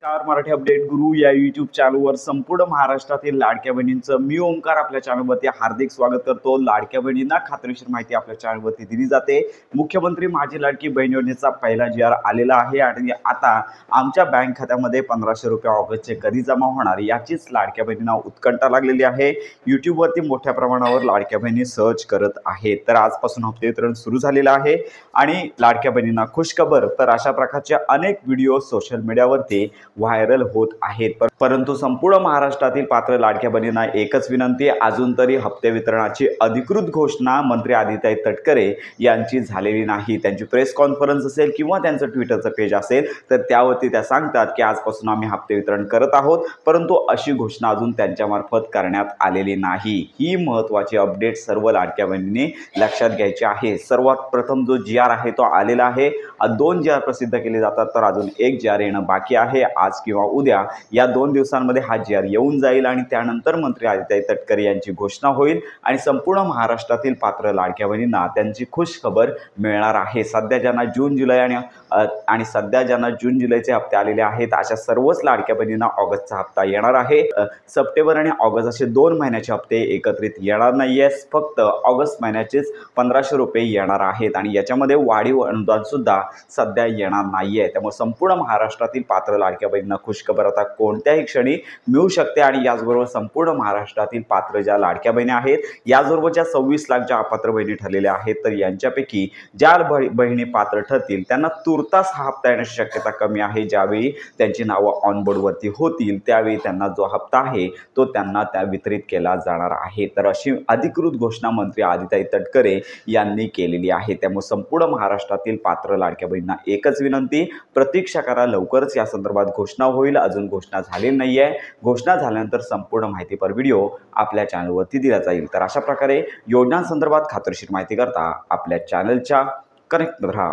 Star Marathi update गुरु या YouTube चॅनलवर संपूर्ण महाराष्ट्रातील लाडक्या बहिणींचं मी ओमकार आपल्या चॅनलवरती हार्दिक स्वागत करतो। लाडक्या बहिणींना खात्रीशीर माहिती आपल्या चॅनलवरती दिली जाते। मुख्यमंत्री माझी लाडकी बहीण योजनेचा पहिला GR आलेला आहे आणि आता आमच्या बँक खात्यामध्ये 1500 रुपये ऑगस्टचे कधी जमा होणार याचीच लाडक्या बहिणींना उत्कंठा लागलेली आहे। यूट्यूबवरती मोठ्या प्रमाणावर लाडक्या बहिणी सर्च करत आहेत। तर आजपासून हप्ते वितरण सुरू झालेलं आहे आणि लाडक्या बहिणींना खुशखबर। तर अशा प्रकारचे अनेक व्हिडिओ सोशल मीडियावरती व्हायरल होत आहेत। परंतु संपूर्ण महाराष्ट्रातील पात्र लाडक्या बहिणींना एकच विनंती, अजून तरी हप्ते वितरणाची अधिकृत घोषणा मंत्री आदिताई तटकरे यांची झालेली नाही। त्यांची प्रेस कॉन्फरन्स असेल किंवा त्यांचं ट्विटरचं पेज असेल तर त्यावरती त्या सांगतात की आजपासून आम्ही हप्ते वितरण करत आहोत, परंतु अशी घोषणा अजून त्यांच्यामार्फत करण्यात आलेली नाही। ही महत्त्वाची अपडेट सर्व लाडक्या बहिणींनी लक्षात घ्यायची आहे। सर्वात प्रथम जो GR आहे तो आलेला आहे। 2 GR प्रसिद्ध केले जातात, तर अजून एक GR येणं बाकी आहे। आज किंवा उद्या या 2 दिवसांमध्ये हा GR येऊन जाईल आणि त्यानंतर मंत्री आदिताई तटकरे यांची घोषणा होईल आणि संपूर्ण महाराष्ट्रातील पात्र लाडक्या बहिणींना त्यांची खुश खबर मिळणार आहे। सध्या ज्यांना जून जुलैचे हप्ते आलेले आहेत अशा सर्वच लाडक्या बहिणींना ऑगस्टचा हप्ता येणार आहे। सप्टेंबर आणि ऑगस्ट असे 2 महिन्याचे हप्ते एकत्रित येणार नाहीये, फक्त ऑगस्ट महिन्याचेच 1500 रुपये येणार आहेत आणि याच्यामध्ये वाढीव अनुदान सुद्धा सध्या येणार नाहीये। त्यामुळे संपूर्ण महाराष्ट्रातील पात्र लाडक्या बहिणींना खुशखबर आता कोणत्याही क्षणी मिळू शकते आणि याचबरोबर संपूर्ण महाराष्ट्रातील पात्र ज्या लाडक्या बहिणी आहेत, याचबरोबरच्या 26 लाख ज्या अपात्र बहिणी ठरलेल्या आहेत, तर यांच्यापैकी ज्या बहिणी पात्र ठरतील त्यांना तुर्तास हा हप्ता येण्याची शक्यता कमी आहे। ज्यावेळी त्यांची नावं ऑनबोर्डवरती होतील त्यावेळी त्यांना जो हप्ता आहे तो त्यांना त्या वितरित केला जाणार आहे। तर अशी अधिकृत घोषणा मंत्री आदिताई तटकरे यांनी केलेली आहे। त्यामुळे संपूर्ण महाराष्ट्रातील पात्र लाडक्या बहिणींना एकच विनंती, प्रतीक्षा करा, लवकरच या संदर्भात घोषणा होईल। अजून घोषणा झालेली नाहीये। घोषणा झाल्यानंतर संपूर्ण माहितीपर व्हिडिओ आपल्या चॅनलवरती दिला जाईल। तर अशा प्रकारे योजनांसंदर्भात खात्रीशीर माहिती करता आपल्या चॅनलच्या कनेक्ट राहा।